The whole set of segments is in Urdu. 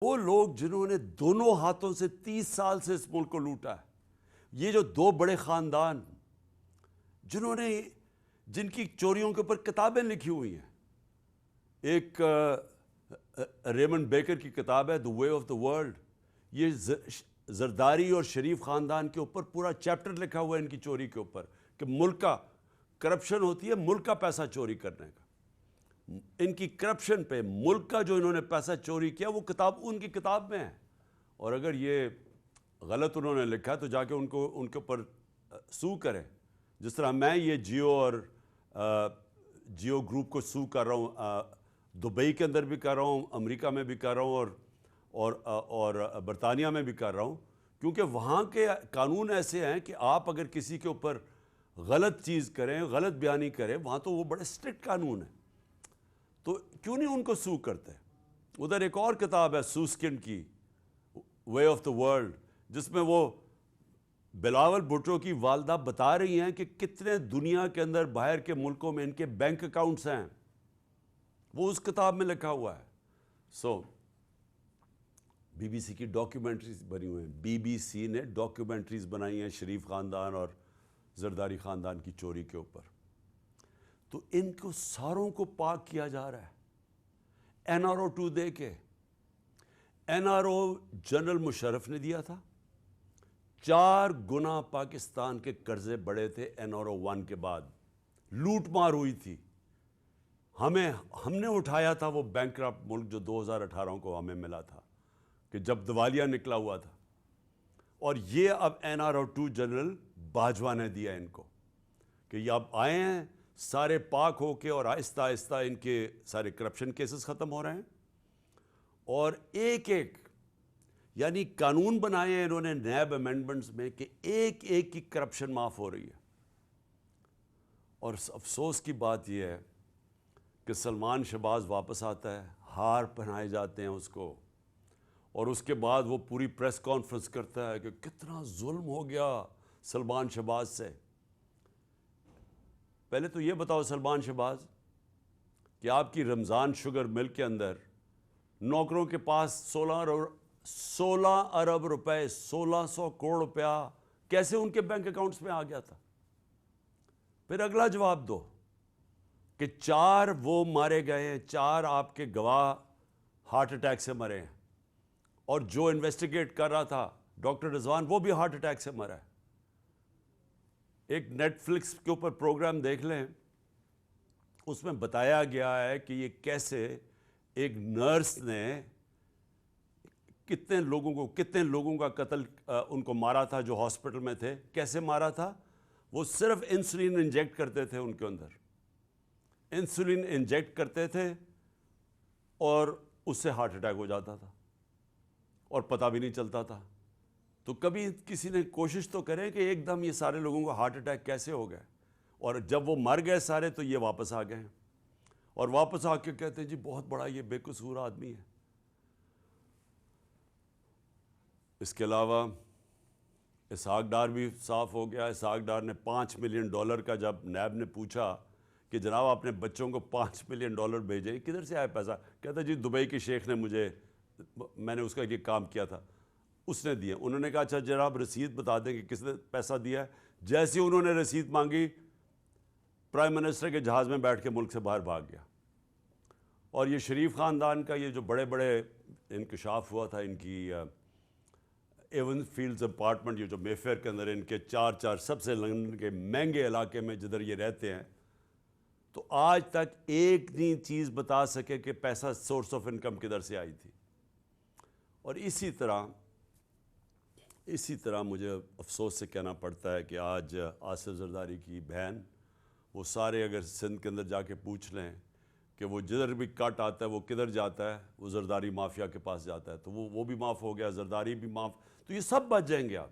وہ لوگ جنہوں نے دونوں ہاتھوں سے 30 سال سے اس ملک کو لوٹا ہے، یہ جو دو بڑے خاندان جنہوں نے جن کی چوریوں کے اوپر کتابیں لکھی ہوئی ہیں، ایک ریمنڈ بیکر کی کتاب ہے دی وے آف دا ورلڈ، یہ زرداری اور شریف خاندان کے اوپر پورا چیپٹر لکھا ہوا ہے ان کی چوری کے اوپر کہ ملک کا کرپشن ہوتی ہے ملک کا پیسہ چوری کرنے کا، ان کی کرپشن پہ ملک کا جو انہوں نے پیسہ چوری کیا وہ کتاب ان کی کتاب میں ہے، اور اگر یہ غلط انہوں نے لکھا تو جا کے ان کے اوپر سو کریں، جس طرح میں یہ جیو گروپ کو سو کر رہا ہوں، دبئی کے اندر بھی کر رہا ہوں، امریکہ میں بھی کر رہا ہوں، اور برطانیہ میں بھی کر رہا ہوں، کیونکہ وہاں کے قانون ایسے ہیں کہ آپ اگر کسی کے اوپر غلط چیز کریں، غلط بیانی کریں، وہاں تو وہ بڑے اسٹرکٹ قانون ہیں، تو کیوں نہیں ان کو سو کرتے؟ ادھر ایک اور کتاب ہے سوسکن کی وے آف دا ورلڈ، جس میں وہ بلاول بھٹو کی والدہ بتا رہی ہیں کہ کتنے دنیا کے اندر باہر کے ملکوں میں ان کے بینک اکاؤنٹس ہیں، وہ اس کتاب میں لکھا ہوا ہے۔ بی بی سی کی ڈاکیومنٹریز بنی ہوئی ہیں، بی بی سی نے ڈاکیومنٹریز بنائی ہیں شریف خاندان اور زرداری خاندان کی چوری کے اوپر، تو ان کو ساروں کو پاک کیا جا رہا ہے این آر او 2 دے کے۔ N R O general Musharraf نے دیا تھا، 4 گنا پاکستان کے قرضے بڑے تھے این آر او 1 کے بعد، لوٹ مار ہوئی تھی، ہم نے اٹھایا تھا وہ بینکرپٹ ملک جو 2018 کو ہمیں ملا تھا کہ جب دیوالیہ نکلا ہوا تھا، اور یہ اب N R O 2 general Bajwa نے دیا ان کو کہ یہ اب آئے ہیں سارے پاک ہو کے، اور آہستہ آہستہ ان کے سارے کرپشن کیسز ختم ہو رہے ہیں، اور ایک ایک یعنی قانون بنائے ہیں انہوں نے نیب امینڈمنٹس میں کہ ایک ایک کی کرپشن معاف ہو رہی ہے۔ اور افسوس کی بات یہ ہے کہ سلمان شہباز واپس آتا ہے، ہار پہنائے جاتے ہیں اس کو، اور اس کے بعد وہ پوری پریس کانفرنس کرتا ہے کہ کتنا ظلم ہو گیا سلمان شہباز سے۔ پہلے تو یہ بتاؤ سلمان شہباز کہ آپ کی رمضان شوگر مل کے اندر نوکروں کے پاس 16 ارب روپے 1600 کروڑ روپیہ کیسے ان کے بینک اکاؤنٹس میں آ گیا تھا؟ پھر اگلا جواب دو کہ 4 وہ مارے گئے ہیں، 4 آپ کے گواہ ہارٹ اٹیک سے مرے ہیں، اور جو انویسٹیگیٹ کر رہا تھا ڈاکٹر رضوان وہ بھی ہارٹ اٹیک سے مرا ہے۔ ایک نیٹ فلکس کے اوپر پروگرام دیکھ لیں، اس میں بتایا گیا ہے کہ یہ کیسے ایک نرس نے کتنے لوگوں کا قتل ان کو مارا تھا جو ہاسپٹل میں تھے۔ کیسے مارا تھا؟ وہ صرف انسولین انجیکٹ کرتے تھے، ان کے اندر انسولین انجیکٹ کرتے تھے اور اس سے ہارٹ اٹیک ہو جاتا تھا اور پتہ بھی نہیں چلتا تھا۔ تو کبھی کسی نے کوشش تو کرے کہ ایک دم یہ سارے لوگوں کو ہارٹ اٹیک کیسے ہو گئے، اور جب وہ مر گئے سارے تو یہ واپس آ گئے ہیں، اور واپس آ کے کہتے ہیں جی بہت بڑا یہ بے قصور آدمی ہے۔ اس کے علاوہ اسحاق ڈار بھی صاف ہو گیا۔ اسحاق ڈار نے $5 ملین کا جب نیب نے پوچھا کہ جناب اپنے بچوں کو $5 ملین بھیجے، کدھر سے آیا پیسہ؟ کہتا جی دبئی کے شیخ نے میں نے اس کا یہ کام کیا تھا، اس نے دیا۔ انہوں نے کہا اچھا جناب رسید بتا دیں کہ کس نے پیسہ دیا ہے۔ جیسے انہوں نے رسید مانگی، پرائم منسٹر کے جہاز میں بیٹھ کے ملک سے باہر بھاگ گیا۔ اور یہ شریف خاندان کا یہ جو بڑے بڑے انکشاف ہوا تھا، ان کی ایون فیلڈز اپارٹمنٹ یہ جو مے فیئر کے اندر ان کے 4 سب سے لندن کے مہنگے علاقے میں جدھر یہ رہتے ہیں، تو آج تک ایک نہیں چیز بتا سکے کہ پیسہ سورس آف انکم کدھر سے آئی تھی۔ اور اسی طرح مجھے افسوس سے کہنا پڑتا ہے کہ آج آصف زرداری کی بہن، وہ سارے اگر سندھ کے اندر جا کے پوچھ لیں کہ وہ جدھر بھی کٹ آتا ہے وہ کدھر جاتا ہے، وہ زرداری مافیا کے پاس جاتا ہے، تو وہ بھی معاف ہو گیا، زرداری بھی معاف، تو یہ سب بچ جائیں گے آپ۔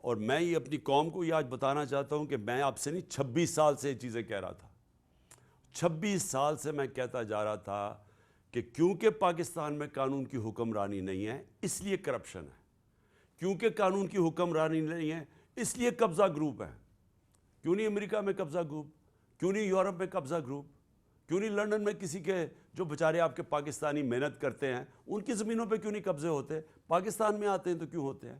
اور میں یہ اپنی قوم کو یہ آج بتانا چاہتا ہوں کہ میں آپ سے نہیں 26 سال سے یہ چیزیں کہہ رہا تھا، 26 سال سے میں کہتا جا رہا تھا کہ کیونکہ پاکستان میں قانون کی حکمرانی نہیں ہے اس لیے کرپشن ہے، کیونکہ قانون کی حکمرانی نہیں ہے اس لیے قبضہ گروپ ہے۔ کیوں نہیں امریکہ میں قبضہ گروپ؟ کیوں نہیں یورپ میں قبضہ گروپ؟ کیوں نہیں لندن میں کسی کے جو بیچارے آپ کے پاکستانی محنت کرتے ہیں ان کی زمینوں پہ کیوں نہیں قبضے ہوتے؟ پاکستان میں آتے ہیں تو کیوں ہوتے ہیں؟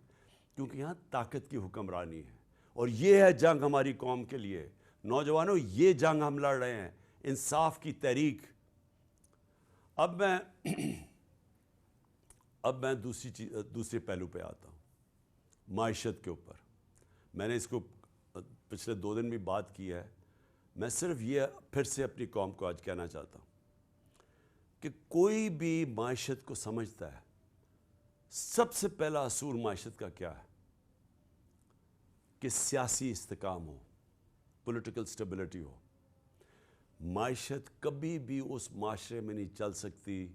کیونکہ یہاں طاقت کی حکمرانی ہے، اور یہ ہے جنگ ہماری قوم کے لیے۔ نوجوانوں، یہ جنگ ہم لڑ رہے ہیں، انصاف کی تحریک۔ اب میں دوسرے پہلو پہ آتا ہوں، معیشت کے اوپر۔ میں نے اس کو پچھلے 2 دن بھی بات کی ہے۔ میں صرف یہ پھر سے اپنی قوم کو آج کہنا چاہتا ہوں کہ کوئی بھی معیشت کو سمجھتا ہے، سب سے پہلا اصول معیشت کا کیا ہے؟ کہ سیاسی استحکام ہو، پولیٹیکل سٹیبلٹی ہو۔ معیشت کبھی بھی اس معاشرے میں نہیں چل سکتی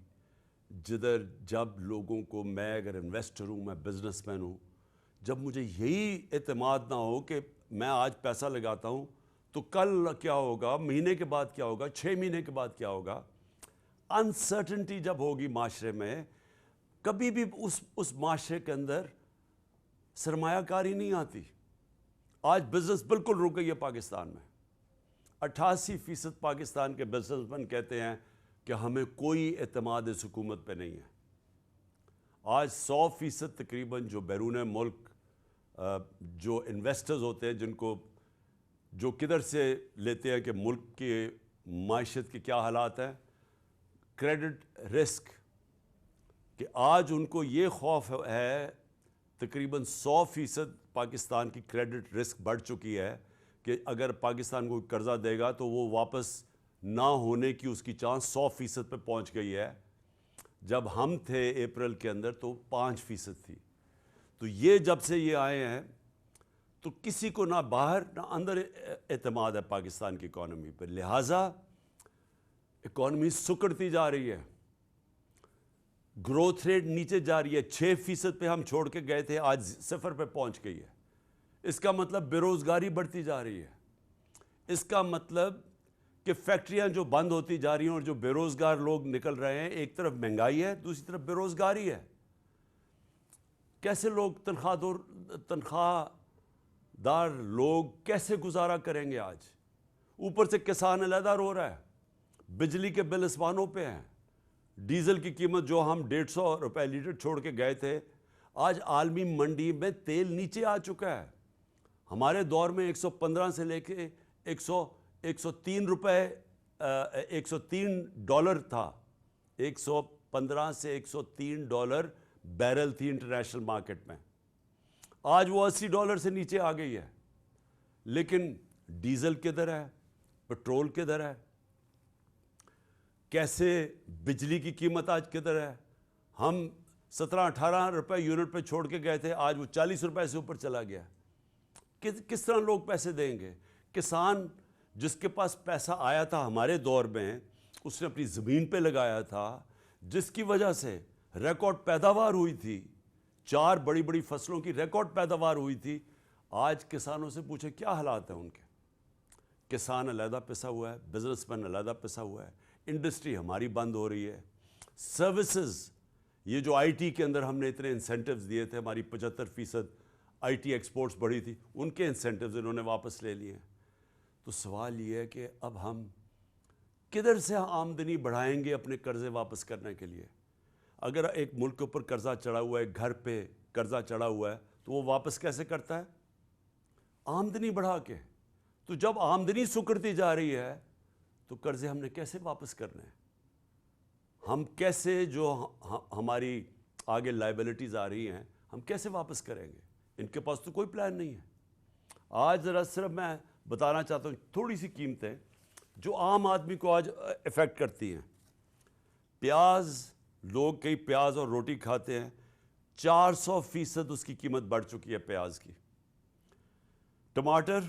جدھر جب لوگوں کو، میں اگر انویسٹر ہوں، میں بزنس مین ہوں، جب مجھے یہی اعتماد نہ ہو کہ میں آج پیسہ لگاتا ہوں تو کل کیا ہوگا، مہینے کے بعد کیا ہوگا، 6 مہینے کے بعد کیا ہوگا، انسرٹنٹی جب ہوگی معاشرے میں، کبھی بھی اس معاشرے کے اندر سرمایہ کاری نہیں آتی۔ آج بزنس بالکل رک گئی ہے پاکستان میں۔ 88% پاکستان کے بزنس مین کہتے ہیں کہ ہمیں کوئی اعتماد اس حکومت پہ نہیں ہے۔ آج 100% تقریباً جو بیرون ملک جو انویسٹرز ہوتے ہیں، جن کو جو کدھر سے لیتے ہیں کہ ملک کی معیشت کے کیا حالات ہیں، کریڈٹ رسک، کہ آج ان کو یہ خوف ہے، تقریباً 100% پاکستان کی کریڈٹ رسک بڑھ چکی ہے کہ اگر پاکستان کو قرضہ دے گا تو وہ واپس نہ ہونے کی اس کی چانس 100% پہ پہنچ گئی ہے۔ جب ہم تھے اپریل کے اندر تو 5% تھی۔ تو یہ جب سے یہ آئے ہیں تو کسی کو نہ باہر نہ اندر اعتماد ہے پاکستان کی اکانومی پر، لہٰذا اکانومی سکڑتی جا رہی ہے، گروتھ ریٹ نیچے جا رہی ہے۔ 6% پہ ہم چھوڑ کے گئے تھے، آج 0 پہ پہنچ گئی ہے۔ اس کا مطلب بے روزگاری بڑھتی جا رہی ہے۔ اس کا مطلب کہ فیکٹریاں جو بند ہوتی جا رہی ہیں اور جو بے روزگار لوگ نکل رہے ہیں، ایک طرف مہنگائی ہے، دوسری طرف بے روزگاری ہے۔ کیسے لوگ تنخواہ دار لوگ کیسے گزارا کریں گے آج؟ اوپر سے کسان علیحدہ رو رہا ہے، بجلی کے بل آسمانوں پہ ہیں، ڈیزل کی قیمت جو ہم 150 روپے لیٹر چھوڑ کے گئے تھے، آج عالمی منڈی میں تیل نیچے آ چکا ہے۔ ہمارے دور میں 115 سے لے کے 103 روپے $103 تھا، 115 سے $103 بیرل تھی انٹرنیشنل مارکیٹ میں۔ آج وہ $80 سے نیچے آ گئی ہے۔ لیکن ڈیزل کدھر ہے؟ پٹرول کدھر ہے؟ کیسے بجلی کی قیمت آج کدھر ہے؟ ہم 17-18 روپے یونٹ پہ چھوڑ کے گئے تھے، آج وہ 40 روپے سے اوپر چلا گیا۔ کس طرح لوگ پیسے دیں گے؟ کسان جس کے پاس پیسہ آیا تھا ہمارے دور میں، اس نے اپنی زمین پہ لگایا تھا، جس کی وجہ سے ریکارڈ پیداوار ہوئی تھی، 4 بڑی بڑی فصلوں کی ریکارڈ پیداوار ہوئی تھی۔ آج کسانوں سے پوچھیں کیا حالات ہیں ان کے؟ کسان علیحدہ پسا ہوا ہے، بزنس مین علیحدہ پسا ہوا ہے، انڈسٹری ہماری بند ہو رہی ہے، سروسز، یہ جو آئی ٹی کے اندر ہم نے اتنے انسینٹیوز دیے تھے، ہماری 75% آئی ٹی ایکسپورٹس بڑھی تھی، ان کے انسینٹیوز انہوں نے واپس لے لیے ہیں۔ تو سوال یہ ہے کہ اب ہم کدھر سے آمدنی بڑھائیں گے اپنے قرضے واپس کرنے کے لیے؟ اگر ایک ملک کے اوپر قرضہ چڑھا ہوا ہے، گھر پہ قرضہ چڑھا ہوا ہے، تو وہ واپس کیسے کرتا ہے؟ آمدنی بڑھا کے۔ تو جب آمدنی سکڑتی جا رہی ہے تو قرضے ہم نے کیسے واپس کرنے ہیں؟ ہم کیسے جو ہماری آگے لائبلٹیز آ رہی ہیں ہم کیسے واپس کریں گے؟ ان کے پاس تو کوئی پلان نہیں ہے۔ آج ذرا صرف میں بتانا چاہتا ہوں تھوڑی سی قیمتیں جو عام آدمی کو آج افیکٹ کرتی ہیں۔ پیاز، لوگ کئی پیاز اور روٹی کھاتے ہیں، 400% اس کی قیمت بڑھ چکی ہے پیاز کی۔ ٹماٹر،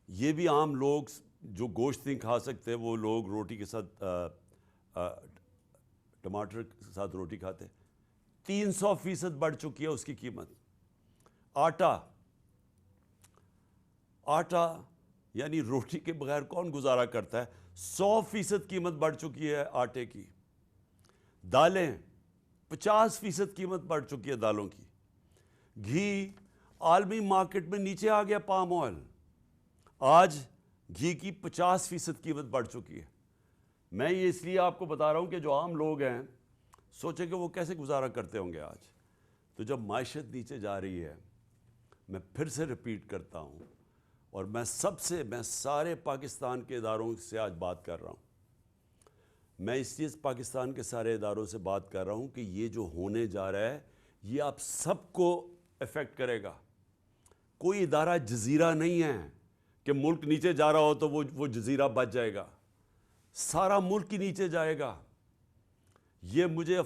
یہ بھی عام لوگ جو گوشت نہیں کھا سکتے وہ لوگ روٹی کے ساتھ ٹماٹر کے ساتھ روٹی کھاتے ہیں، 300% بڑھ چکی ہے اس کی قیمت۔ آٹا یعنی روٹی کے بغیر کون گزارا کرتا ہے؟ 100% قیمت بڑھ چکی ہے آٹے کی۔ دالیں، 50% قیمت بڑھ چکی ہے دالوں کی۔ گھی، عالمی مارکیٹ میں نیچے آ گیا پام آئل، آج گھی کی 50% قیمت بڑھ چکی ہے۔ میں یہ اس لیے آپ کو بتا رہا ہوں کہ جو عام لوگ ہیں سوچیں کہ وہ کیسے گزارا کرتے ہوں گے آج. تو جب معیشت نیچے جا رہی ہے، میں پھر سے رپیٹ کرتا ہوں، اور میں سارے پاکستان کے اداروں سے آج بات کر رہا ہوں. میں اس لیے پاکستان کے سارے اداروں سے بات کر رہا ہوں کہ یہ جو ہونے جا رہا ہے یہ آپ سب کو افیکٹ کرے گا. کوئی ادارہ جزیرہ نہیں ہے کہ ملک نیچے جا رہا ہو تو وہ جزیرہ بچ جائے گا. سارا ملک ہی نیچے جائے گا. یہ مجھے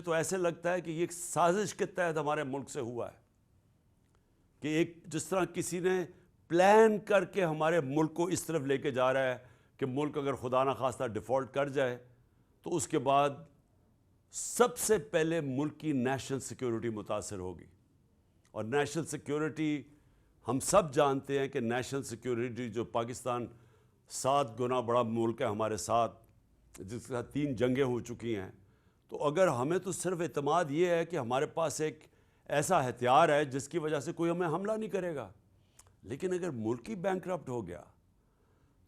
تو ایسے لگتا ہے کہ یہ ایک سازش کے تحت ہمارے ملک سے ہوا ہے، کہ ایک جس طرح کسی نے پلان کر کے ہمارے ملک کو اس طرف لے کے جا رہا ہے کہ ملک اگر خدا نخواستہ ڈیفالٹ کر جائے تو اس کے بعد سب سے پہلے ملک کی نیشنل سیکیورٹی متاثر ہوگی. اور نیشنل سیکیورٹی ہم سب جانتے ہیں کہ نیشنل سیکیورٹی جو پاکستان 7 گنا بڑا ملک ہے ہمارے ساتھ، جس کے ساتھ 3 جنگیں ہو چکی ہیں، تو اگر ہمیں تو صرف اعتماد یہ ہے کہ ہمارے پاس ایک ایسا ہتھیار ہے جس کی وجہ سے کوئی ہمیں حملہ نہیں کرے گا. لیکن اگر ملک ہی بینکرپٹ ہو گیا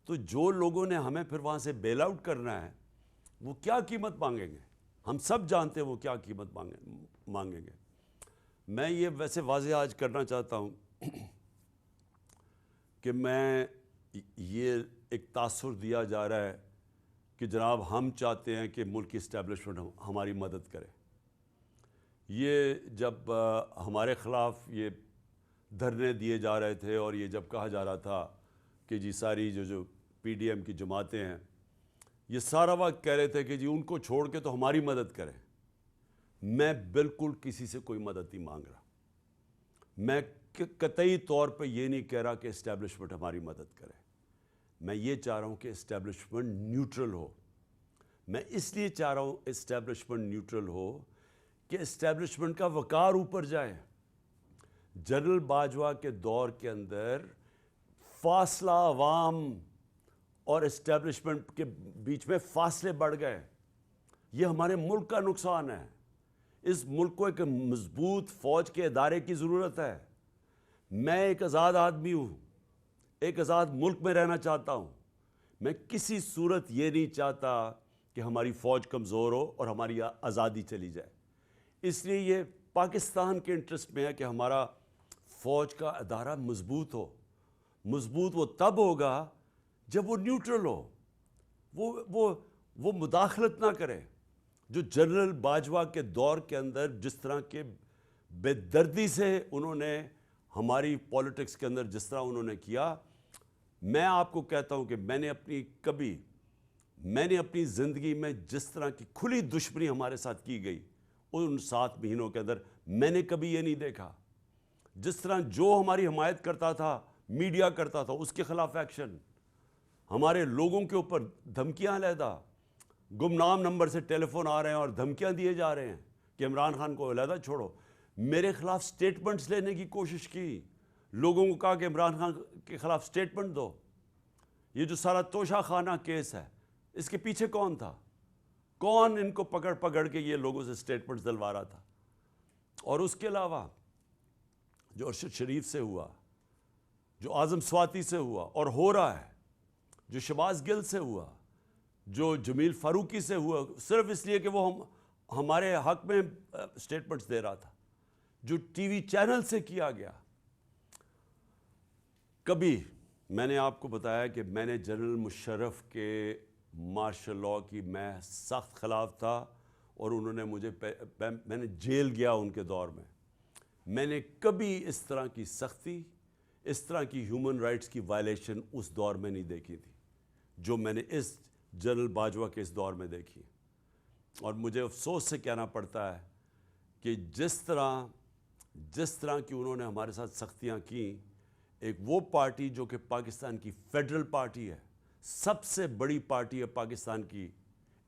تو جو لوگوں نے ہمیں پھر وہاں سے بیل آؤٹ کرنا ہے وہ کیا قیمت مانگیں گے؟ ہم سب جانتے ہیں وہ کیا قیمت مانگیں گے. میں یہ ویسے واضح آج کرنا چاہتا ہوں کہ میں یہ ایک تاثر دیا جا رہا ہے کہ جناب ہم چاہتے ہیں کہ ملک کی اسٹیبلشمنٹ ہماری مدد کرے. یہ جب ہمارے خلاف یہ دھرنے دیے جا رہے تھے اور یہ جب کہا جا رہا تھا کہ جی ساری جو پی ڈی ایم کی جماعتیں ہیں یہ سارا وقت کہہ رہے تھے کہ جی ان کو چھوڑ کے تو ہماری مدد کریں. میں بالکل کسی سے کوئی مدد نہیں مانگ رہا. میں قطعی طور پہ یہ نہیں کہہ رہا کہ اسٹیبلشمنٹ ہماری مدد کرے. میں یہ چاہ رہا ہوں کہ اسٹیبلشمنٹ نیوٹرل ہو. میں اس لیے چاہ رہا ہوں اسٹیبلشمنٹ نیوٹرل ہو کہ اسٹیبلشمنٹ کا وقار اوپر جائے. جنرل باجوہ کے دور کے اندر فاصلہ عوام اور اسٹیبلشمنٹ کے بیچ میں فاصلے بڑھ گئے. یہ ہمارے ملک کا نقصان ہے. اس ملک کو ایک مضبوط فوج کے ادارے کی ضرورت ہے. میں ایک آزاد آدمی ہوں، ایک آزاد ملک میں رہنا چاہتا ہوں. میں کسی صورت یہ نہیں چاہتا کہ ہماری فوج کمزور ہو اور ہماری آزادی چلی جائے. اس لیے یہ پاکستان کے انٹرسٹ میں ہے کہ ہمارا فوج کا ادارہ مضبوط ہو. مضبوط وہ تب ہوگا جب وہ نیوٹرل ہو، وہ مداخلت نہ کرے. جو جنرل باجوہ کے دور کے اندر جس طرح کے بے دردی سے انہوں نے ہماری پولیٹکس کے اندر جس طرح انہوں نے کیا، میں آپ کو کہتا ہوں کہ میں نے اپنی زندگی میں جس طرح کی کھلی دشمنی ہمارے ساتھ کی گئی ان 7 مہینوں کے اندر میں نے کبھی یہ نہیں دیکھا. جس طرح جو ہماری حمایت کرتا تھا، میڈیا کرتا تھا، اس کے خلاف ایکشن، ہمارے لوگوں کے اوپر دھمکیاں علیحدہ، گمنام نمبر سے ٹیلی فون آ رہے ہیں اور دھمکیاں دیے جا رہے ہیں کہ عمران خان کو علیحدہ چھوڑو. میرے خلاف سٹیٹمنٹس لینے کی کوشش کی، لوگوں کو کہا کہ عمران خان کے خلاف سٹیٹمنٹ دو. یہ جو سارا توشہ خانہ کیس ہے اس کے پیچھے کون تھا؟ کون ان کو پکڑ کے یہ لوگوں سے سٹیٹمنٹس دلوا رہا تھا؟ اور اس کے علاوہ جو ارشد شریف سے ہوا، جو اعظم سواتی سے ہوا اور ہو رہا ہے، جو شہباز گل سے ہوا، جو جمیل فاروقی سے ہوا صرف اس لیے کہ وہ ہمارے حق میں سٹیٹمنٹس دے رہا تھا، جو ٹی وی چینل سے کیا گیا. کبھی میں نے آپ کو بتایا کہ میں نے جنرل مشرف کے مارشل لاء کی میں سخت خلاف تھا اور انہوں نے میں نے جیل گیا ان کے دور میں. میں نے کبھی اس طرح کی سختی، اس طرح کی ہیومن رائٹس کی وائلیشن اس دور میں نہیں دیکھی تھی جو میں نے اس جنرل باجوہ کے اس دور میں دیکھی. اور مجھے افسوس سے کہنا پڑتا ہے کہ جس طرح کی انہوں نے ہمارے ساتھ سختیاں کیں، ایک وہ پارٹی جو کہ پاکستان کی فیڈرل پارٹی ہے، سب سے بڑی پارٹی ہے پاکستان کی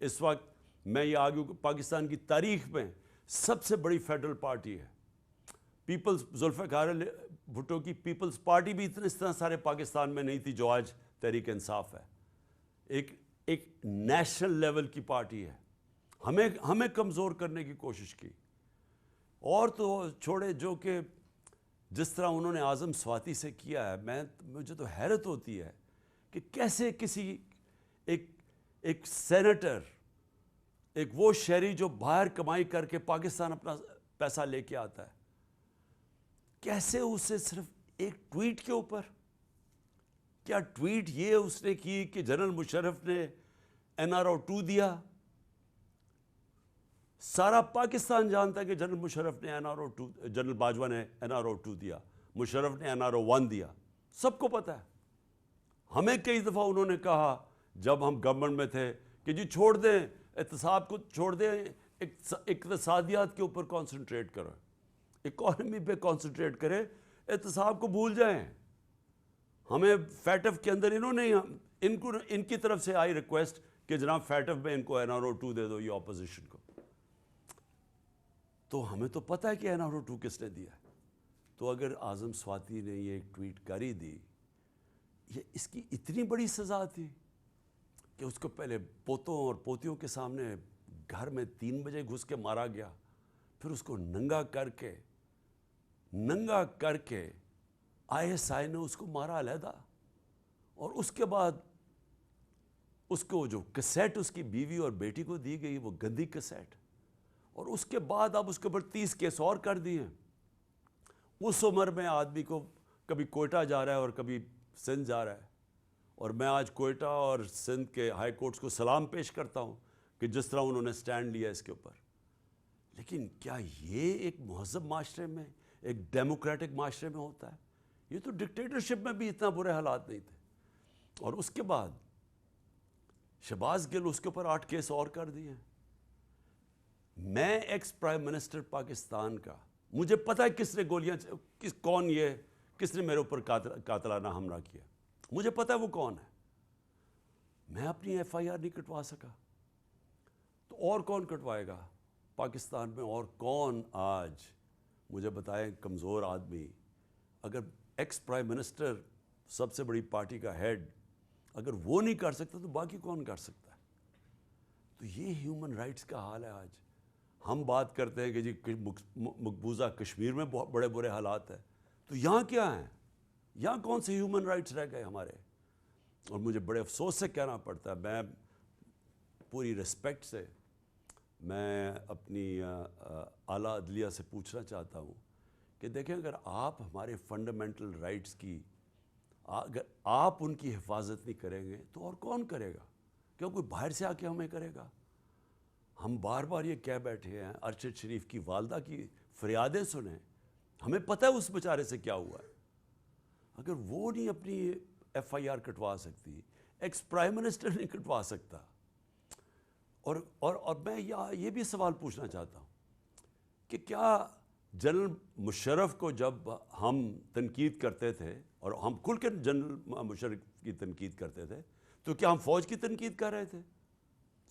اس وقت، میں یہ آگوں کہ پاکستان کی تاریخ میں سب سے بڑی فیڈرل پارٹی ہے. ذوالفقار علی بھٹو کی پیپلز پارٹی بھی اس طرح سارے پاکستان میں نہیں تھی جو آج تحریک انصاف ہے. ایک نیشنل لیول کی پارٹی ہے. ہمیں کمزور کرنے کی کوشش کی. اور تو چھوڑے جو کہ جس طرح انہوں نے اعظم سواتی سے کیا ہے، مجھے تو حیرت ہوتی ہے کہ کیسے کسی ایک سینیٹر، ایک وہ شہری جو باہر کمائی کر کے پاکستان اپنا پیسہ لے کے آتا ہے، کیسے اسے صرف ایک ٹویٹ کے اوپر، کیا ٹویٹ یہ اس نے کی کہ جنرل مشرف نے NRO2 دیا؟ سارا پاکستان جانتا ہے کہ جنرل مشرف نے NRO2، جنرل باجوہ نے NRO2 دیا، مشرف نے NRO1 دیا، سب کو پتہ ہے۔ ہمیں کئی دفعہ انہوں نے کہا جب ہم گورنمنٹ میں تھے کہ جی چھوڑ دیں احتساب کو، چھوڑ دیں، اقتصادیات کے اوپر کانسنٹریٹ کرو، اکانومی پہ کانسنٹریٹ کریں، احتساب کو بھول جائیں۔ ہمیں فیٹف کے اندر انہوں نے ان کی طرف سے آئی ریکویسٹ کہ جناب فیٹف میں ان کو NRO2 دے دو، یہ اپوزیشن کو۔ تو ہمیں تو پتہ ہے کہ NRO2 کس نے دیا ہے۔ تو اگر اعظم سواتی نے یہ ایک ٹویٹ کر ہی دی، یہ اس کی اتنی بڑی سزا تھی کہ اس کو پہلے پوتوں اور پوتیوں کے سامنے گھر میں 3 بجے گھس کے مارا گیا، پھر اس کو ننگا کر کے ISI نے اس کو مارا علیحدہ، اور اس کے بعد اس کو جو کیسٹ اس کی بیوی اور بیٹی کو دی گئی وہ گندی کیسٹ، اور اس کے بعد اب اس کے اوپر 30 کیس اور کر دیے۔ اس عمر میں آدمی کو کبھی کوئٹہ جا رہا ہے اور کبھی سندھ جا رہا ہے، اور میں آج کوئٹہ اور سندھ کے ہائی کورٹس کو سلام پیش کرتا ہوں کہ جس طرح انہوں نے سٹینڈ لیا اس کے اوپر۔ لیکن کیا یہ ایک مہذب معاشرے میں، ایک ڈیموکریٹک معاشرے میں ہوتا ہے؟ یہ تو ڈکٹیٹرشپ میں بھی اتنا برے حالات نہیں تھے۔ اور اس کے بعد شہباز گل، اس کے اوپر 8 کیس اور کر دیے۔ میں ایکس پرائم منسٹر پاکستان کا، مجھے پتہ ہے کس نے گولیاں، کس نے میرے اوپر قاتلانہ حملہ کیا، مجھے پتہ ہے وہ کون ہے۔ میں اپنی FIR نہیں کٹوا سکا، تو اور کون کٹوائے گا پاکستان میں؟ اور کون آج مجھے بتائیں کمزور آدمی، اگر ایکس پرائم منسٹر، سب سے بڑی پارٹی کا ہیڈ، اگر وہ نہیں کر سکتا تو باقی کون کر سکتا ہے؟ تو یہ ہیومن رائٹس کا حال ہے آج۔ ہم بات کرتے ہیں کہ جی مقبوضہ کشمیر میں بڑے برے حالات ہیں، تو یہاں کیا ہیں؟ یہاں کون سے ہیومن رائٹس رہ گئے ہمارے؟ اور مجھے بڑے افسوس سے کہنا پڑتا ہے، میں پوری رسپیکٹ سے میں اپنی اعلیٰ عدلیہ سے پوچھنا چاہتا ہوں کہ دیکھیں، اگر آپ ہمارے فنڈامنٹل رائٹس کی، اگر آپ ان کی حفاظت نہیں کریں گے تو اور کون کرے گا؟ کیوں کوئی باہر سے آ کے ہمیں کرے گا؟ ہم بار بار یہ کہہ بیٹھے ہیں، ارشد شریف کی والدہ کی فریادیں سنیں، ہمیں پتہ ہے اس بیچارے سے کیا ہوا ہے۔ اگر وہ نہیں اپنی FIR کٹوا سکتی، ایکس پرائم منسٹر نہیں کٹوا سکتا، اور میں یہ بھی سوال پوچھنا چاہتا ہوں کہ کیا جنرل مشرف کو جب ہم تنقید کرتے تھے، اور ہم کھل کے جنرل مشرف کی تنقید کرتے تھے، تو کیا ہم فوج کی تنقید کر رہے تھے؟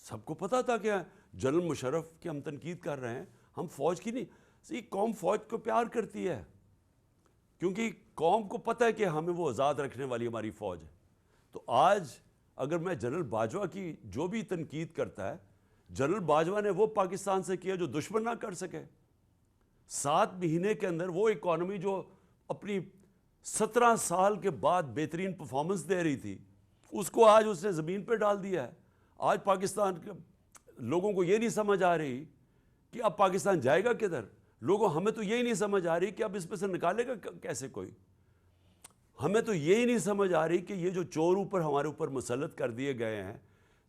سب کو پتہ تھا کہ جنرل مشرف کی ہم تنقید کر رہے ہیں، ہم فوج کی نہیں۔ قوم فوج کو پیار کرتی ہے، کیونکہ قوم کو پتہ ہے کہ ہمیں وہ آزاد رکھنے والی ہماری فوج ہے۔ تو آج اگر میں جنرل باجوہ کی جو بھی تنقید کرتا ہے، جنرل باجوہ نے وہ پاکستان سے کیا جو دشمن نہ کر سکے۔ 7 مہینے کے اندر وہ اکانومی جو اپنی 17 سال کے بعد بہترین پرفارمنس دے رہی تھی، اس کو آج اس نے زمین پہ ڈال دیا ہے۔ آج پاکستان کے لوگوں کو یہ نہیں سمجھ آ رہی کہ اب پاکستان جائے گا کدھر۔ ہمیں تو یہی نہیں سمجھ آ رہی کہ اب اس پہ سے نکالے گا کیسے کوئی۔ ہمیں تو یہی نہیں سمجھ آ رہی کہ یہ جو چور اوپر ہمارے اوپر مسلط کر دیے گئے ہیں،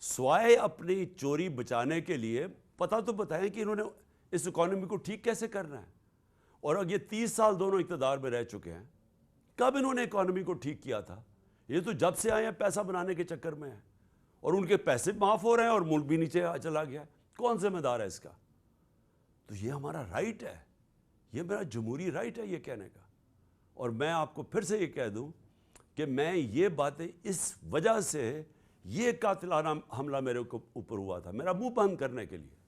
سوائے اپنی چوری بچانے کے لیے، پتہ تو بتائیں کہ انہوں نے اس اکانومی کو ٹھیک کیسے کرنا ہے۔ اور اب یہ 30 سال دونوں اقتدار میں رہ چکے ہیں، کب انہوں نے اکانومی کو ٹھیک کیا تھا؟ یہ تو جب سے آئے ہیں پیسہ بنانے کے چکر میں ہیں، اور ان کے پیسے معاف ہو رہے ہیں اور ملک بھی نیچے چلا گیا ہے۔ کون ذمہ دار ہے اس کا؟ تو یہ ہمارا رائٹ ہے، یہ میرا جمہوری رائٹ ہے یہ کہنے کا۔ اور میں آپ کو پھر سے یہ کہہ دوں کہ میں یہ باتیں اس وجہ سے، یہ قاتلانہ حملہ میرے اوپر ہوا تھا میرا منہ بند کرنے کے لیے۔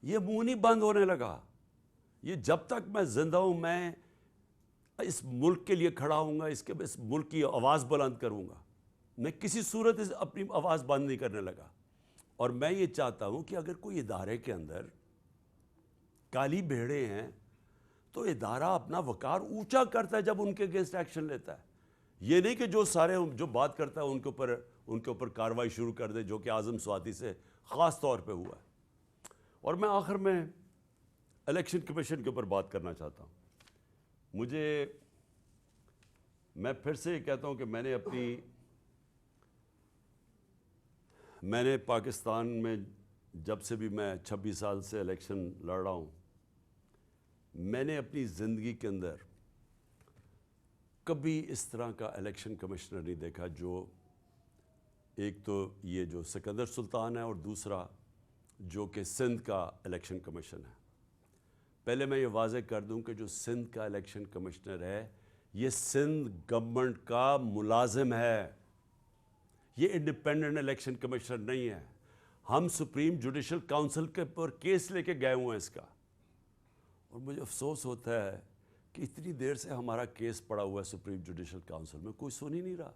یہ منہ نہیں بند ہونے لگا، یہ جب تک میں زندہ ہوں میں اس ملک کے لیے کھڑا ہوں گا، اس ملک کی آواز بلند کروں گا۔ میں کسی صورت اپنی آواز بند نہیں کرنے لگا۔ اور میں یہ چاہتا ہوں کہ اگر کوئی ادارے کے اندر کالی بھیڑیں ہیں تو ادارہ اپنا وقار اونچا کرتا ہے جب ان کے اگینسٹ ایکشن لیتا ہے۔ یہ نہیں کہ جو بات کرتا ہے ان کے اوپر ان کے اوپر کارروائی شروع کر دے، جو کہ اعظم سواتی سے خاص طور پہ ہوا ہے۔ اور میں آخر میں الیکشن کمیشن کے اوپر بات کرنا چاہتا ہوں۔ میں پھر سے یہ کہتا ہوں کہ میں نے پاکستان میں جب سے بھی میں 26 سال سے الیکشن لڑ رہا ہوں، میں نے اپنی زندگی کے اندر کبھی اس طرح کا الیکشن کمشنر نہیں دیکھا، جو ایک تو یہ جو سکندر سلطان ہے اور دوسرا جو کہ سندھ کا الیکشن کمیشن ہے۔ پہلے میں یہ واضح کر دوں کہ جو سندھ کا الیکشن کمشنر ہے یہ سندھ گورنمنٹ کا ملازم ہے، یہ انڈیپینڈنٹ الیکشن کمشنر نہیں ہے۔ ہم سپریم جوڈیشل کاؤنسل کے پر کیس لے کے گئے ہوئے ہیں اس کا، اور مجھے افسوس ہوتا ہے کہ اتنی دیر سے ہمارا کیس پڑا ہوا ہے سپریم جوڈیشل کاؤنسل میں، کوئی سن ہی نہیں رہا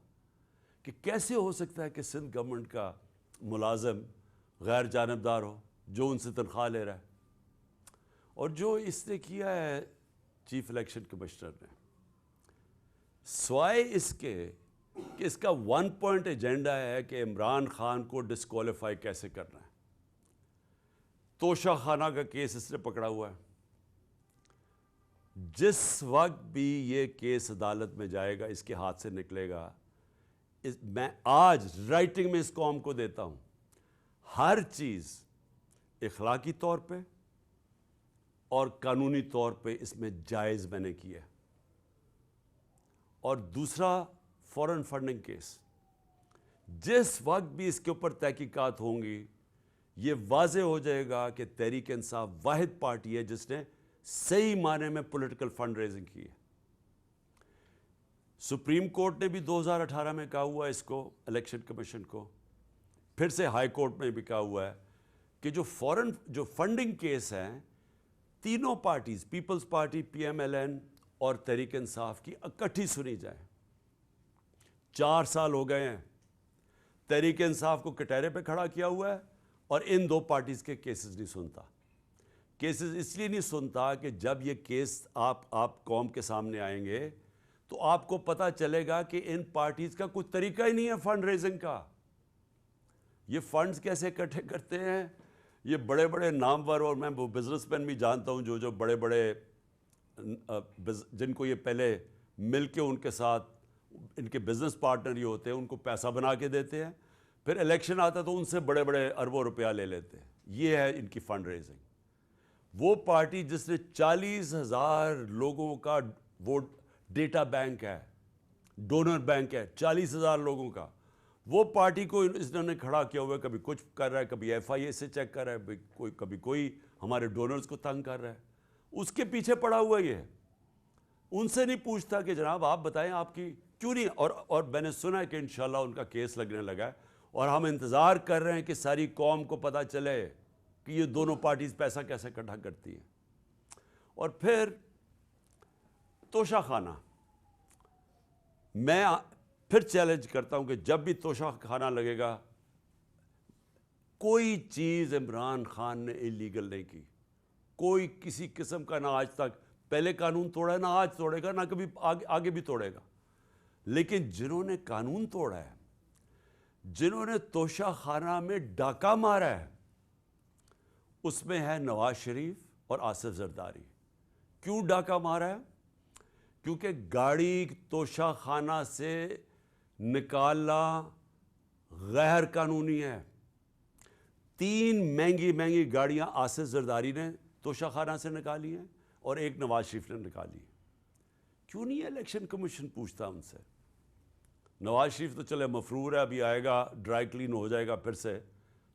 کہ کیسے ہو سکتا ہے کہ سندھ گورنمنٹ کا ملازم غیر جانبدار ہو جو ان سے تنخواہ لے رہا ہے۔ اور جو اس نے کیا ہے چیف الیکشن کمشنر نے، سوائے اس کے کہ اس کا 1 پوائنٹ ایجنڈا ہے کہ عمران خان کو ڈسکوالیفائی کیسے کرنا ہے۔ توشہ خانہ کا کیس اس نے پکڑا ہوا ہے۔ جس وقت بھی یہ کیس عدالت میں جائے گا، اس کے ہاتھ سے نکلے گا، میں آج رائٹنگ میں اس قوم کو دیتا ہوں، ہر چیز اخلاقی طور پہ اور قانونی طور پہ اس میں جائز میں نے کیا ہے۔ اور دوسرا فورن فنڈنگ کیس، جس وقت بھی اس کے اوپر تحقیقات ہوں گی، یہ واضح ہو جائے گا کہ تحریک انصاف واحد پارٹی ہے جس نے صحیح معنی میں پولیٹیکل فنڈ ریزنگ کی ہے۔ سپریم کورٹ نے بھی 2018 میں کہا ہوا ہے اس کو، الیکشن کمیشن کو، پھر سے ہائی کورٹ میں بھی کہا ہوا ہے کہ جو فنڈنگ کیس ہیں، تینوں parties, peoples party, P M L N اور تحریک انصاف کی اکٹھی سنی جائے۔ 4 سال ہو گئے ہیں، تحریک انصاف کو کٹہرے پہ کھڑا کیا ہوا ہے اور ان دو پارٹیز کے کیسز نہیں سنتا۔ کیسز اس لیے نہیں سنتا کہ جب یہ کیس آپ قوم کے سامنے آئیں گے تو آپ کو پتہ چلے گا کہ ان پارٹیز کا کوئی طریقہ ہی نہیں ہے فنڈ ریزنگ کا۔ یہ فنڈز کیسے اکٹھے کرتے ہیں، یہ بڑے بڑے نامور، اور میں وہ بزنس مین بھی جانتا ہوں جو بڑے بڑے جن کو یہ پہلے مل کے ان کے ساتھ ان کے بزنس پارٹنر ہی ہوتے ہیں، ان کو پیسہ بنا کے دیتے ہیں، پھر الیکشن آتا ہے تو ان سے بڑے بڑے اربوں روپیہ لے لیتے ہیں۔ یہ ہے ان کی فنڈ ریزنگ۔ وہ پارٹی جس نے 40,000 لوگوں کا وہ ڈیٹا بینک ہے، ڈونر بینک ہے 40,000 لوگوں کا، وہ پارٹی کو انہوں نے کھڑا کیا ہوا ہے، کبھی کچھ کر رہا ہے، کبھی ایف آئی اے سے چیک کر رہا ہے، کبھی کوئی ہمارے ڈونرز کو تنگ کر رہا ہے، اس کے پیچھے پڑا ہوا یہ ہے۔ ان سے نہیں پوچھتا کہ جناب آپ بتائیں آپ کی کیوں نہیں، اور میں نے سنا ہے کہ انشاءاللہ ان کا کیس لگنے لگا ہے، اور ہم انتظار کر رہے ہیں کہ ساری قوم کو پتہ چلے کہ یہ دونوں پارٹیز پیسہ کیسے اکٹھا کرتی ہیں۔ اور پھر توشہ خانہ، میں پھر چیلنج کرتا ہوں کہ جب بھی توشہ خانہ لگے گا، کوئی چیز عمران خان نے اللیگل نہیں کی، کوئی کسی قسم کا، نہ آج تک پہلے قانون توڑا ہے، نہ آج توڑے گا، نہ کبھی آگے بھی توڑے گا۔ لیکن جنہوں نے قانون توڑا ہے، جنہوں نے توشہ خانہ میں ڈاکہ مارا ہے، اس میں ہے نواز شریف اور آصف زرداری۔ کیوں ڈاکہ مارا ہے؟ کیونکہ گاڑی توشہ خانہ سے نکالنا غیر قانونی ہے۔ 3 مہنگی گاڑیاں آصف زرداری نے توشہ خانہ سے نکالی ہیں اور 1 نواز شریف نے نکالی ہے۔ کیوں نہیں الیکشن کمیشن پوچھتا ان سے؟ نواز شریف تو چلے مفرور ہے، ابھی آئے گا ڈرائی کلین ہو جائے گا پھر سے،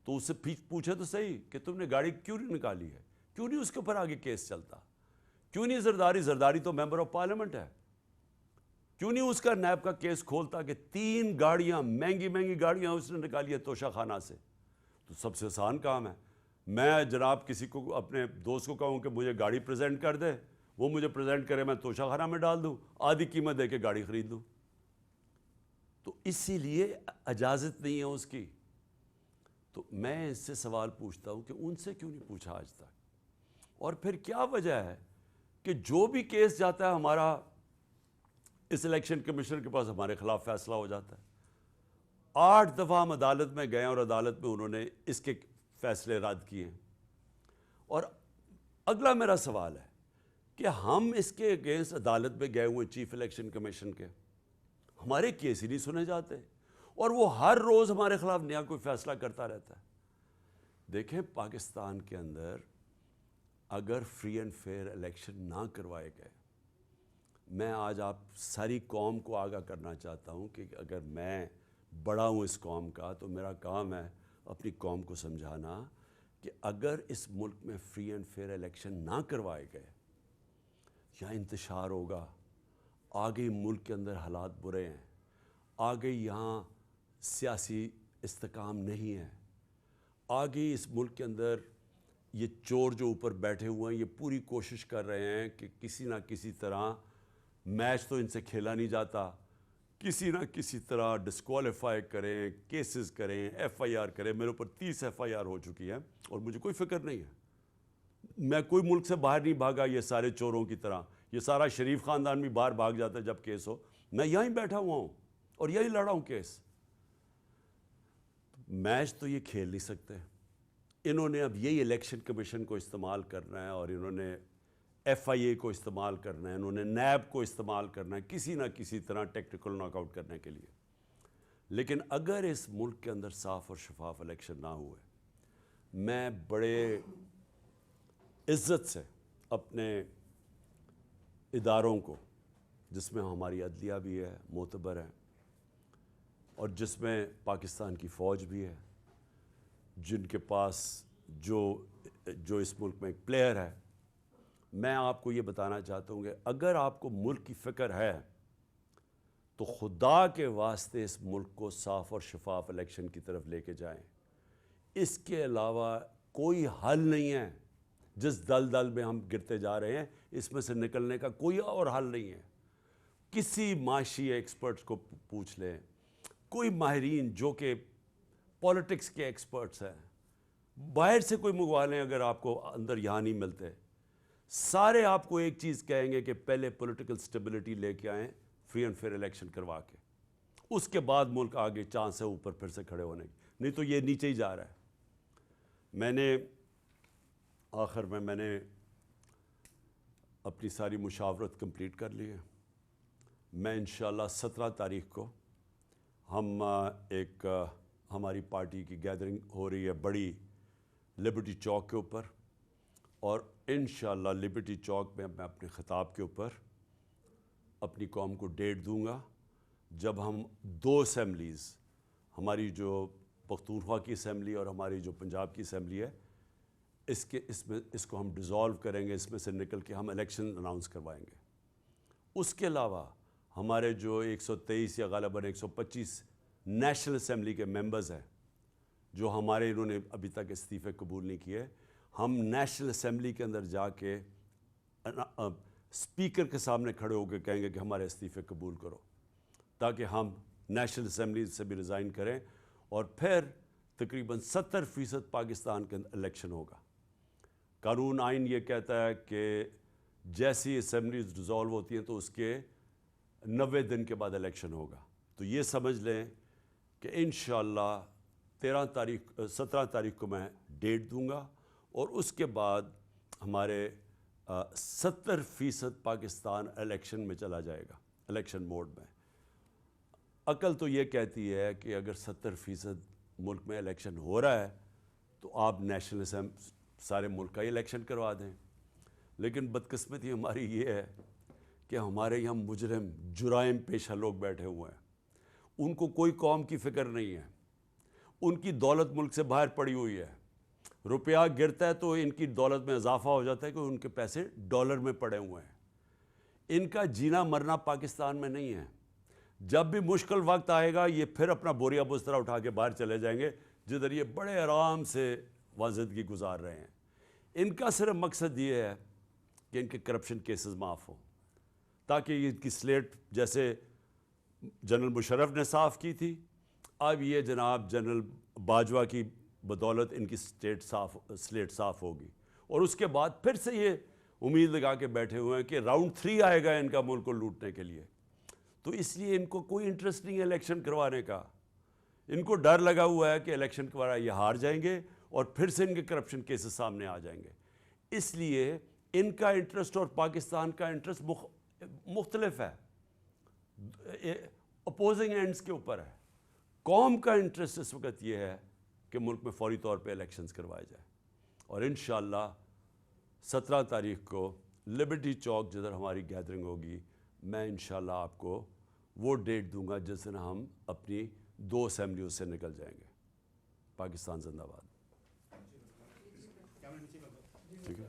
تو اس سے پوچھے تو صحیح کہ تم نے گاڑی کیوں نہیں نکالی ہے، کیوں نہیں اس کے اوپر آگے کیس چلتا، کیوں نہیں زرداری تو ممبر آف پارلیمنٹ ہے، کیوں نہیں اس کا نیب کا کیس کھولتا کہ 3 گاڑیاں مہنگی گاڑیاں اس نے نکالی ہے توشہ خانہ سے۔ تو سب سے آسان کام ہے، میں جناب کسی کو اپنے دوست کو کہوں کہ مجھے گاڑی پریزنٹ کر دے، وہ مجھے پریزنٹ کرے، میں توشہ خانہ میں ڈال دوں، آدھی قیمت دے کے گاڑی خرید لوں۔ تو اسی لیے اجازت نہیں ہے اس کی۔ تو میں اس سے سوال پوچھتا ہوں کہ ان سے کیوں نہیں پوچھا آج تک؟ اور پھر کیا وجہ ہے کہ جو بھی کیس جاتا ہے ہمارا اس الیکشن کمیشن کے پاس، ہمارے خلاف فیصلہ ہو جاتا ہے؟ 8 دفعہ ہم عدالت میں گئے اور عدالت میں انہوں نے اس کے فیصلے رد کیے. اور اگلا میرا سوال ہے کہ ہم اس کے اگینسٹ عدالت میں گئے ہوئے چیف الیکشن کمیشن کے, ہمارے کیس ہی نہیں سنے جاتے, اور وہ ہر روز ہمارے خلاف نیا کوئی فیصلہ کرتا رہتا ہے. دیکھیں پاکستان کے اندر اگر فری اینڈ فیئر الیکشن نہ کروائے گئے, میں آج آپ ساری قوم کو آگاہ کرنا چاہتا ہوں کہ اگر میں بڑا ہوں اس قوم کا تو میرا کام ہے اپنی قوم کو سمجھانا کہ اگر اس ملک میں فری اینڈ فیئر الیکشن نہ کروائے گئے, یا انتشار ہوگا, آگے ملک کے اندر حالات برے ہیں, آگے یہاں سیاسی استحکام نہیں ہے, آگے اس ملک کے اندر یہ چور جو اوپر بیٹھے ہوئے ہیں یہ پوری کوشش کر رہے ہیں کہ کسی نہ کسی طرح میچ تو ان سے کھیلا نہیں جاتا, کسی نہ کسی طرح ڈسکوالیفائی کریں, کیسز کریں, ایف آئی آر کریں. میرے اوپر 30 ایف آئی آر ہو چکی ہیں اور مجھے کوئی فکر نہیں ہے. میں کوئی ملک سے باہر نہیں بھاگا یہ سارے چوروں کی طرح. یہ سارا شریف خاندان بھی باہر بھاگ جاتا ہے جب کیس ہو. میں یہیں بیٹھا ہوا ہوں اور یہیں لڑا ہوں کیس. میچ تو یہ کھیل نہیں سکتے. انہوں نے اب یہی الیکشن کمیشن کو استعمال کرنا ہے, اور انہوں نے ایف آئی اے کو استعمال کرنا ہے, انہوں نے نیب کو استعمال کرنا ہے کسی نہ کسی طرح ٹیکٹیکل ناک آؤٹ کرنے کے لیے. لیکن اگر اس ملک کے اندر صاف اور شفاف الیکشن نہ ہوئے, میں بڑے عزت سے اپنے اداروں کو, جس میں ہماری عدلیہ بھی ہے, معتبر ہے, اور جس میں پاکستان کی فوج بھی ہے, جن کے پاس جو اس ملک میں ایک پلیئر ہے, میں آپ کو یہ بتانا چاہتا ہوں کہ اگر آپ کو ملک کی فکر ہے تو خدا کے واسطے اس ملک کو صاف اور شفاف الیکشن کی طرف لے کے جائیں. اس کے علاوہ کوئی حل نہیں ہے. جس دل میں ہم گرتے جا رہے ہیں اس میں سے نکلنے کا کوئی اور حل نہیں ہے. کسی معاشی ایکسپرٹس کو پوچھ لیں, کوئی ماہرین جو کہ پولیٹکس کے ایکسپرٹس ہیں, باہر سے کوئی منگوا لیں اگر آپ کو اندر یہاں نہیں ملتے, سارے آپ کو ایک چیز کہیں گے کہ پہلے پولیٹیکل سٹیبلٹی لے کے آئیں, فری اینڈ فیئر الیکشن کروا کے, اس کے بعد ملک آگے چانس ہے اوپر پھر سے کھڑے ہونے کی, نہیں تو یہ نیچے ہی جا رہا ہے. میں نے آخر میں نے اپنی ساری مشاورت کمپلیٹ کر لی ہے. میں انشاءاللہ 17 تاریخ کو ہم ایک ہماری پارٹی کی گیدرنگ ہو رہی ہے بڑی لبرٹی چوک کے اوپر, اور انشاءاللہ لبرٹی چوک میں اپنے خطاب کے اوپر اپنی قوم کو ڈیٹ دوں گا جب ہم 2 اسمبلیز, ہماری جو پختونخوا کی اسمبلی اور ہماری جو پنجاب کی اسمبلی ہے, اس کو ہم ڈیزالو کریں گے, اس میں سے نکل کے ہم الیکشن اناؤنس کروائیں گے. اس کے علاوہ ہمارے جو 123 یا غالباً 125 نیشنل اسمبلی کے ممبرز ہیں جو ہمارے انہوں نے ابھی تک استعفے قبول نہیں کیے, ہم نیشنل اسمبلی کے اندر جا کے اسپیکر کے سامنے کھڑے ہو کے کہیں گے کہ ہمارے استعفے قبول کرو, تاکہ ہم نیشنل اسمبلی سے بھی ریزائن کریں, اور پھر تقریباً 70% پاکستان کے اندر الیکشن ہوگا. قانون آئین یہ کہتا ہے کہ جیسی اسمبلیز ڈیزالو ہوتی ہیں تو اس کے 90 دن کے بعد الیکشن ہوگا. تو یہ سمجھ لیں کہ انشاءاللہ 17 تاریخ کو میں ڈیٹ دوں گا, اور اس کے بعد ہمارے 70% پاکستان الیکشن میں چلا جائے گا, الیکشن موڈ میں. عقل تو یہ کہتی ہے کہ اگر 70% ملک میں الیکشن ہو رہا ہے تو آپ نیشنل اسمبلی سارے ملک کا ہی الیکشن کروا دیں. لیکن بدقسمتی ہماری یہ ہے کہ ہمارے یہاں مجرم جرائم پیشہ لوگ بیٹھے ہوئے ہیں, ان کو کوئی قوم کی فکر نہیں ہے, ان کی دولت ملک سے باہر پڑی ہوئی ہے. روپیہ گرتا ہے تو ان کی دولت میں اضافہ ہو جاتا ہے کہ ان کے پیسے ڈالر میں پڑے ہوئے ہیں. ان کا جینا مرنا پاکستان میں نہیں ہے. جب بھی مشکل وقت آئے گا یہ پھر اپنا بوریا بسترا اٹھا کے باہر چلے جائیں گے, جدھر یہ بڑے آرام سے زندگی گزار رہے ہیں. ان کا صرف مقصد یہ ہے کہ ان کے کرپشن کیسز معاف ہوں, تاکہ ان کی سلیٹ جیسے جنرل مشرف نے صاف کی تھی, اب یہ جناب جنرل باجوہ کی بدولت ان کی سلیٹ صاف ہوگی, اور اس کے بعد پھر سے یہ امید لگا کے بیٹھے ہوئے ہیں کہ راؤنڈ 3 آئے گا ان کا ملک کو لوٹنے کے لیے. تو اس لیے ان کو کوئی انٹرسٹ نہیں ہے الیکشن کروانے کا. ان کو ڈر لگا ہوا ہے کہ الیکشن کے بعد یہ ہار جائیں گے اور پھر سے ان کے کرپشن کیسز سامنے آ جائیں گے. اس لیے ان کا انٹرسٹ اور پاکستان کا انٹرسٹ مختلف ہے, اپوزنگ اینڈز کے اوپر ہے. قوم کا انٹرسٹ اس وقت یہ ہے کہ ملک میں فوری طور پہ الیکشنز کروائے جائیں, اور انشاءاللہ 17 تاریخ کو لبرٹی چوک جدھر ہماری گیدرنگ ہوگی, میں انشاءاللہ آپ کو وہ ڈیٹ دوں گا جس دن ہم اپنی 2 اسمبلیوں سے نکل جائیں گے. پاکستان زندہ باد. ٹھیک ہے.